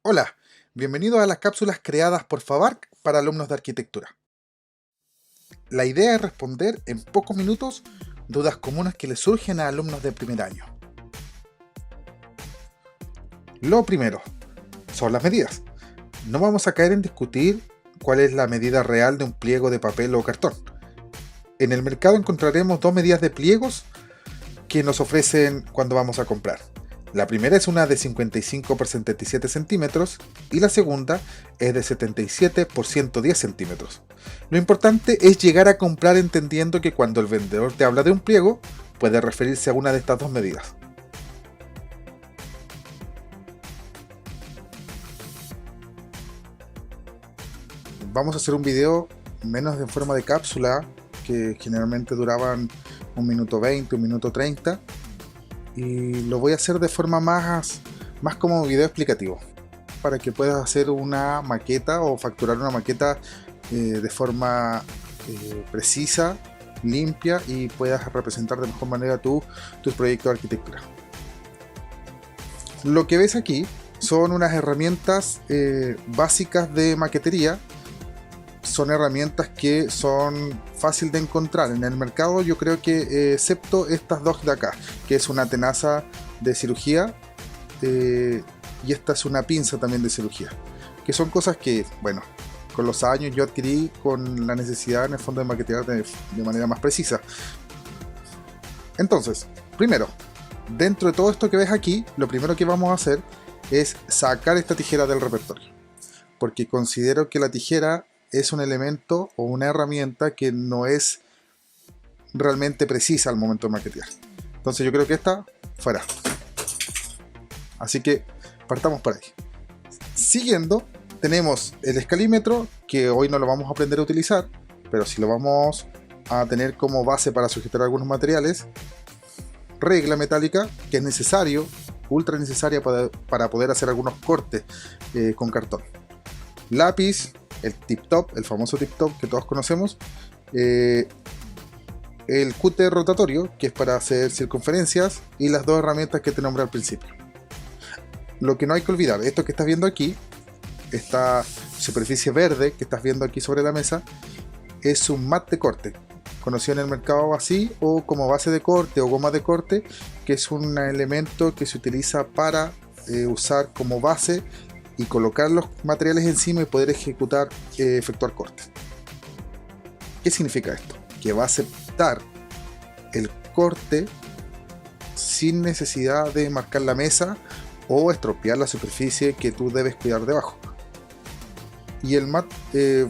Hola, bienvenidos a las cápsulas creadas por Fabarc para alumnos de arquitectura. La idea es responder en pocos minutos dudas comunes que les surgen a alumnos de primer año. Lo primero son las medidas. No vamos a caer en discutir cuál es la medida real de un pliego de papel o cartón. En el mercado encontraremos dos medidas de pliegos que nos ofrecen cuando vamos a comprar. La primera es una de 55 por 77 centímetros y la segunda es de 77 por 110 centímetros. Lo importante es llegar a comprar entendiendo que cuando el vendedor te habla de un pliego, puede referirse a una de estas dos medidas. Vamos a hacer un video menos en forma de cápsula, que generalmente duraban 1 minuto 20, 1 minuto 30. Y lo voy a hacer de forma más como video explicativo, para que puedas hacer una maqueta o facturar una maqueta de forma precisa, limpia, y puedas representar de mejor manera tus proyectos de arquitectura. Lo que ves aquí son unas herramientas básicas de maquetería. Son herramientas que son fácil de encontrar en el mercado, yo creo que excepto estas dos de acá, que es una tenaza de cirugía y esta es una pinza también de cirugía, que son cosas que, bueno, con los años yo adquirí con la necesidad en el fondo de maquetear de manera más precisa. Entonces, primero, dentro de todo esto que ves aquí, lo primero que vamos a hacer es sacar esta tijera del repertorio, porque considero que la tijera es un elemento o una herramienta que no es realmente precisa al momento de maquetear. Entonces yo creo que esta fuera. Así que partamos por ahí. Siguiendo, tenemos el escalímetro, que hoy no lo vamos a aprender a utilizar, pero sí lo vamos a tener como base para sujetar algunos materiales. Regla metálica, que es necesario, ultra necesaria para poder hacer algunos cortes con cartón. Lápiz, el tip top, el famoso tip top que todos conocemos, el cúter rotatorio, que es para hacer circunferencias, y las dos herramientas que te nombré al principio. Lo que no hay que olvidar, esto que estás viendo aquí, esta superficie verde que estás viendo aquí sobre la mesa, es un mat de corte, conocido en el mercado así, o como base de corte o goma de corte, que es un elemento que se utiliza para usar como base y colocar los materiales encima y poder efectuar cortes. ¿Qué significa esto? Que va a aceptar el corte sin necesidad de marcar la mesa o estropear la superficie que tú debes cuidar debajo. Y el mat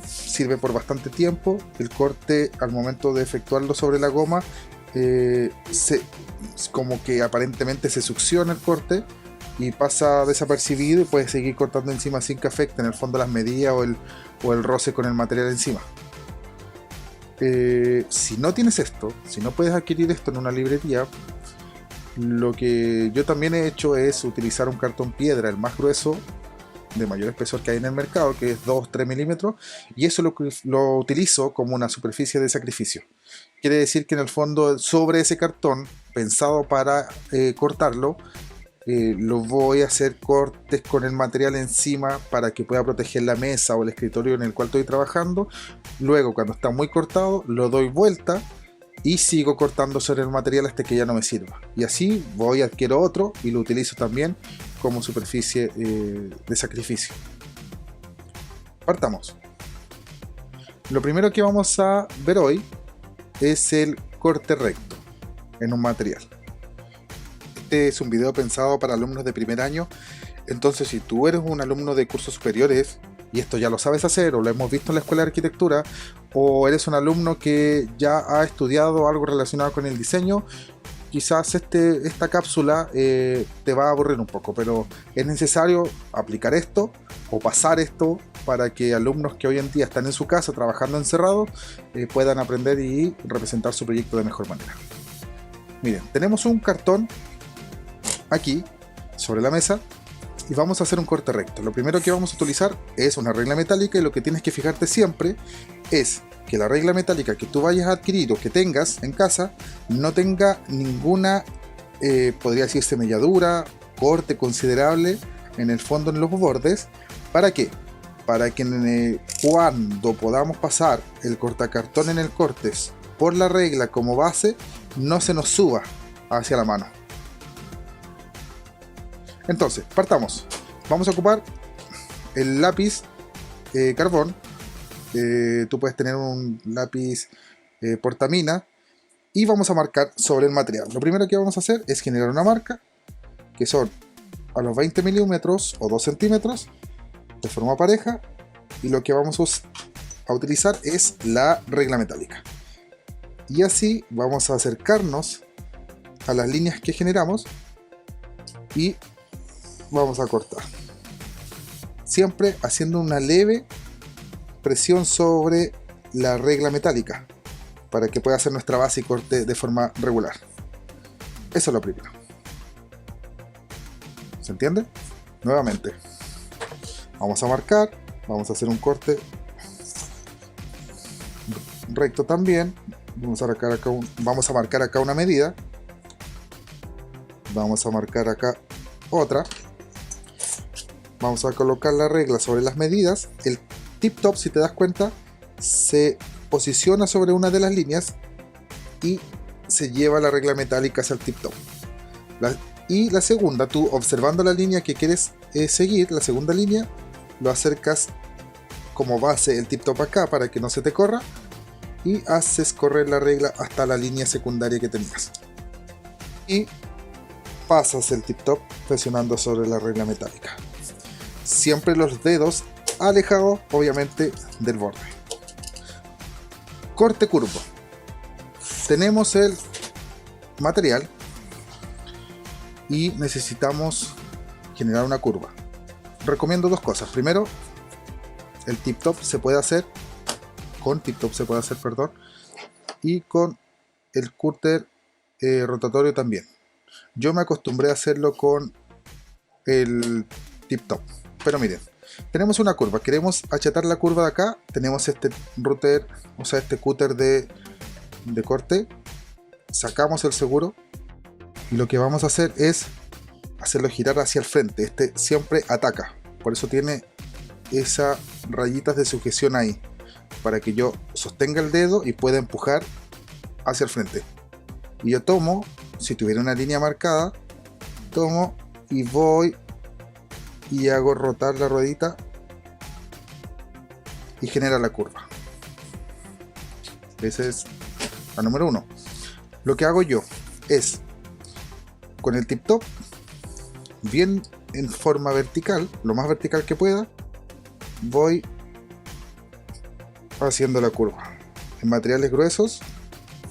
sirve por bastante tiempo. El corte, al momento de efectuarlo sobre la goma, como que aparentemente se succiona el corte y pasa desapercibido y puedes seguir cortando encima sin que afecte en el fondo las medidas o el roce con el material encima. Si no tienes esto, si no puedes adquirir esto en una librería, lo que yo también he hecho es utilizar un cartón piedra, el más grueso, de mayor espesor que hay en el mercado, que es 2-3 milímetros, y eso lo utilizo como una superficie de sacrificio. Quiere decir que en el fondo sobre ese cartón, pensado para cortarlo, lo voy a hacer cortes con el material encima para que pueda proteger la mesa o el escritorio en el cual estoy trabajando. Luego, cuando está muy cortado, lo doy vuelta y sigo cortando sobre el material hasta que ya no me sirva. Y así voy, adquiero otro y lo utilizo también como superficie de sacrificio. Partamos. Lo primero que vamos a ver hoy es el corte recto en un material. Este es un video pensado para alumnos de primer año, entonces si tú eres un alumno de cursos superiores y esto ya lo sabes hacer o lo hemos visto en la escuela de arquitectura, o eres un alumno que ya ha estudiado algo relacionado con el diseño, quizás esta cápsula te va a aburrir un poco, pero es necesario aplicar esto o pasar esto para que alumnos que hoy en día están en su casa trabajando encerrados puedan aprender y representar su proyecto de mejor manera. Miren, tenemos un cartón aquí sobre la mesa y vamos a hacer un corte recto. Lo primero que vamos a utilizar es una regla metálica, y lo que tienes que fijarte siempre es que la regla metálica que tú vayas a adquirir o que tengas en casa no tenga ninguna, podría decirse, melladura, corte considerable en el fondo, en los bordes. ¿Para qué? Para que cuando podamos pasar el cortacartón en el cortes por la regla como base, no se nos suba hacia la mano. Entonces, partamos. Vamos a ocupar el lápiz carbón. Tú puedes tener un lápiz portamina. Y vamos a marcar sobre el material. Lo primero que vamos a hacer es generar una marca, que son a los 20 milímetros o 2 centímetros, de forma pareja. Y lo que vamos a utilizar es la regla metálica. Y así vamos a acercarnos a las líneas que generamos y vamos a cortar. Siempre haciendo una leve presión sobre la regla metálica para que pueda hacer nuestra base y corte de forma regular. Eso es lo primero. ¿Se entiende? Nuevamente. Vamos a marcar. Vamos a hacer un corte recto también. Vamos a marcar acá una medida. Vamos a marcar acá otra. Vamos a colocar la regla sobre las medidas. El tip top, si te das cuenta, se posiciona sobre una de las líneas y se lleva la regla metálica hacia el tip top. Y la segunda, tú observando la línea que quieres seguir, la segunda línea, lo acercas como base el tip top acá para que no se te corra y haces correr la regla hasta la línea secundaria que tenías. Y pasas el tip top presionando sobre la regla metálica. Siempre los dedos alejados, obviamente, del borde. Corte curvo. Tenemos el material y necesitamos generar una curva. Recomiendo dos cosas. Primero, el tip top se puede hacer perdón, y con el cúter rotatorio también. Yo me acostumbré a hacerlo con el tip top, pero miren, tenemos una curva, queremos achatar la curva de acá, tenemos este router, o sea, este cúter de corte, sacamos el seguro y lo que vamos a hacer es hacerlo girar hacia el frente. Este siempre ataca, por eso tiene esas rayitas de sujeción ahí, para que yo sostenga el dedo y pueda empujar hacia el frente. Y yo tomo, si tuviera una línea marcada, tomo y voy y hago rotar la ruedita y genera la curva. Esa es la número 1. Lo que hago yo es, con el tip top, bien en forma vertical, lo más vertical que pueda, voy haciendo la curva. En materiales gruesos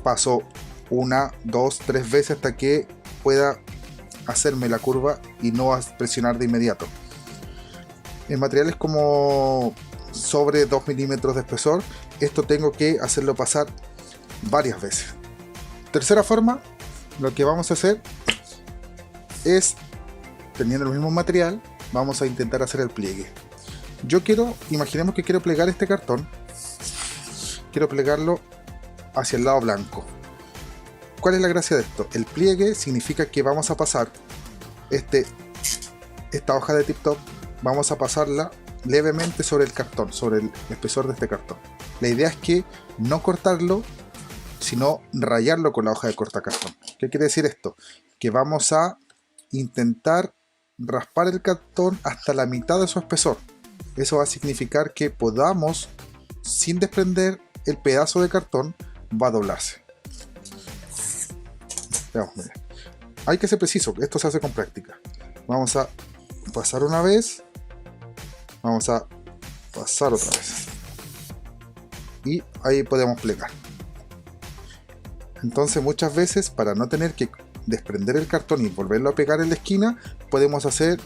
paso 1, 2, 3 veces hasta que pueda hacerme la curva y no presionar de inmediato. En materiales como sobre 2 milímetros de espesor, esto tengo que hacerlo pasar varias veces. Tercera forma, lo que vamos a hacer es, teniendo el mismo material, vamos a intentar hacer el pliegue. Imaginemos que quiero plegar este cartón, quiero plegarlo hacia el lado blanco. ¿Cuál es la gracia de esto? El pliegue significa que vamos a pasar esta hoja de tip top, vamos a pasarla levemente sobre el cartón, sobre el espesor de este cartón. La idea es que no cortarlo, sino rayarlo con la hoja de cortacartón. ¿Qué quiere decir esto? Que vamos a intentar raspar el cartón hasta la mitad de su espesor. Eso va a significar que podamos, sin desprender el pedazo de cartón, va a doblarse. Veamos, miren. Hay que ser preciso, esto se hace con práctica. Vamos a pasar una vez, vamos a pasar otra vez y ahí podemos plegar. Entonces muchas veces, para no tener que desprender el cartón y volverlo a pegar en la esquina, podemos hacer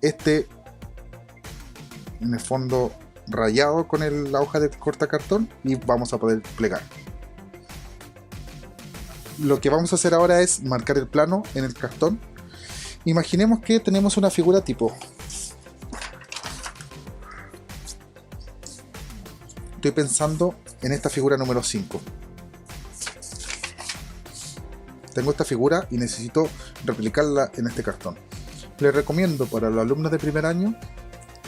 en el fondo rayado con la hoja de cortacartón y vamos a poder plegar. Lo que vamos a hacer ahora es marcar el plano en el cartón. Imaginemos que tenemos una figura tipo. Estoy pensando en esta figura número 5. Tengo esta figura y necesito replicarla en este cartón. Les recomiendo para los alumnos de primer año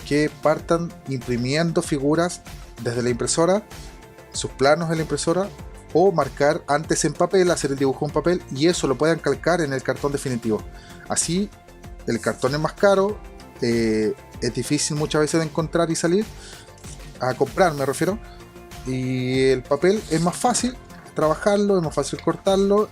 que partan imprimiendo figuras desde la impresora, sus planos en la impresora, o marcar antes en papel, hacer el dibujo en papel y eso lo puedan calcar en el cartón definitivo. Así el cartón es más caro, es difícil muchas veces de encontrar y salir a comprar, me refiero, y el papel es más fácil trabajarlo, es más fácil cortarlo.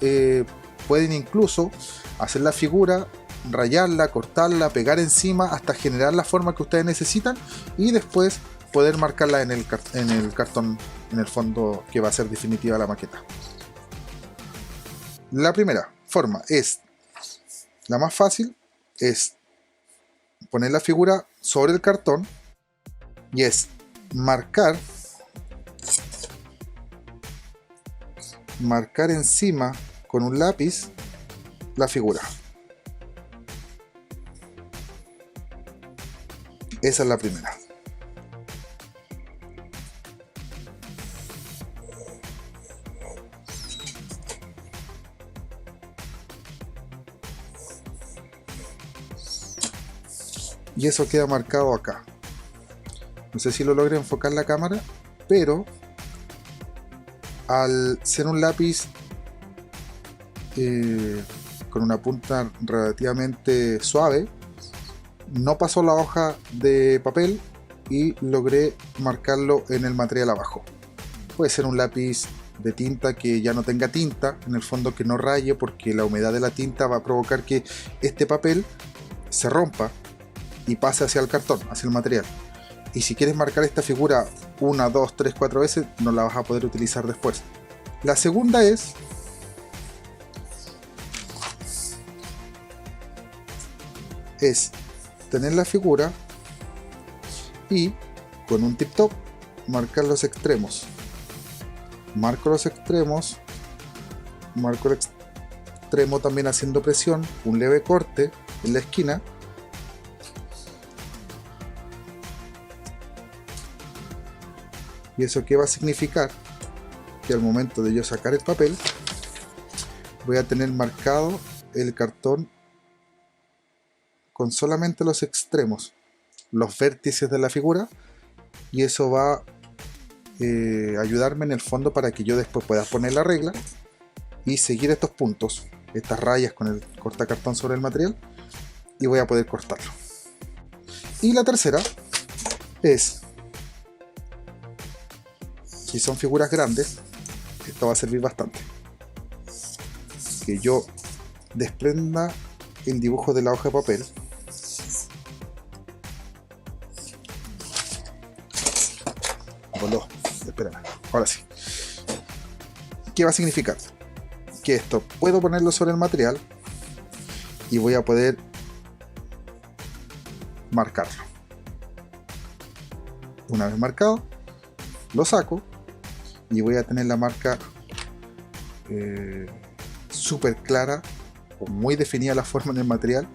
Pueden incluso hacer la figura, rayarla, cortarla, pegar encima hasta generar la forma que ustedes necesitan y después poder marcarla en el cartón, en el fondo que va a ser definitiva la maqueta. La primera forma es la más fácil, es poner la figura sobre el cartón y es marcar encima con un lápiz la figura. Esa es la primera. Y eso queda marcado acá. No sé si lo logré enfocar la cámara, pero al ser un lápiz con una punta relativamente suave, no pasó la hoja de papel y logré marcarlo en el material abajo. Puede ser un lápiz de tinta que ya no tenga tinta, en el fondo que no raye, porque la humedad de la tinta va a provocar que este papel se rompa y pase hacia el cartón, hacia el material. Y si quieres marcar esta figura 1, 2, 3, 4 veces, no la vas a poder utilizar después. La segunda es tener la figura y con un tip top marcar los extremos. Marco los extremos, marco el extremo también haciendo presión, un leve corte en la esquina. ¿Y eso qué va a significar? Que al momento de yo sacar el papel voy a tener marcado el cartón con solamente los extremos, los vértices de la figura, y eso va a ayudarme en el fondo para que yo después pueda poner la regla y seguir estos puntos, estas rayas con el cortacartón sobre el material, y voy a poder cortarlo. Y la tercera es, si son figuras grandes, esto va a servir bastante, que yo desprenda el dibujo de la hoja de papel espérame, ahora sí. ¿Qué va a significar? Que esto puedo ponerlo sobre el material y voy a poder marcarlo. Una vez marcado, lo saco y voy a tener la marca súper clara o muy definida la forma en el material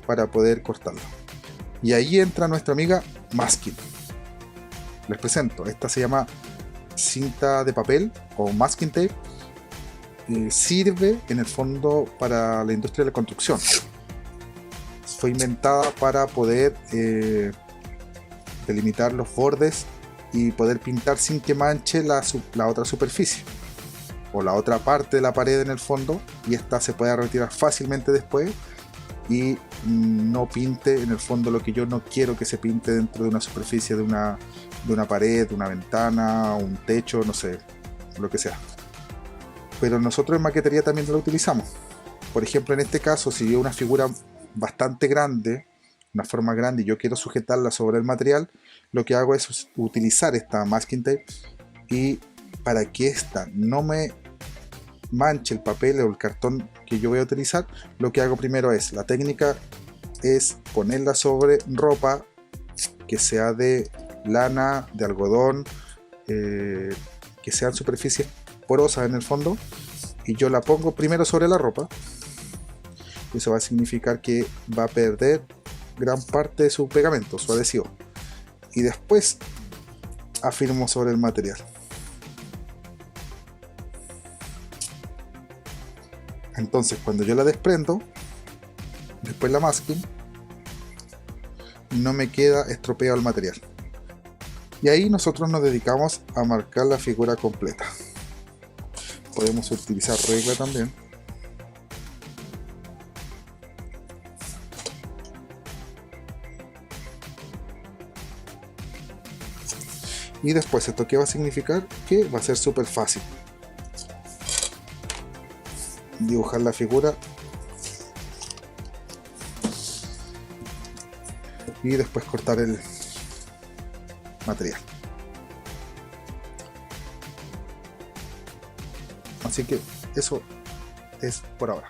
para poder cortarlo. Y ahí entra nuestra amiga masking. Les presento, esta se llama cinta de papel o masking tape. Sirve en el fondo para la industria de la construcción. Fue inventada para poder delimitar los bordes y poder pintar sin que manche la otra superficie o la otra parte de la pared en el fondo, y esta se puede retirar fácilmente después y no pinte en el fondo lo que yo no quiero que se pinte dentro de una superficie de una pared, de una ventana, un techo, no sé, lo que sea. Pero nosotros en maquetería también lo utilizamos. Por ejemplo, en este caso, si veo una figura bastante grande, una forma grande, y yo quiero sujetarla sobre el material, lo que hago es utilizar esta masking tape, y para que esta no me manche el papel o el cartón que yo voy a utilizar, lo que hago primero es, la técnica es ponerla sobre ropa que sea de lana, de algodón, que sean superficies porosas en el fondo, y yo la pongo primero sobre la ropa. Eso va a significar que va a perder gran parte de su pegamento, su adhesivo, y después afirmo sobre el material. Entonces cuando yo la desprendo, después la masking, no me queda estropeado el material. Y ahí nosotros nos dedicamos a marcar la figura completa. Podemos utilizar regla también. Y después, ¿esto qué va a significar? Que va a ser súper fácil dibujar la figura y después cortar el material. Así que eso es por ahora.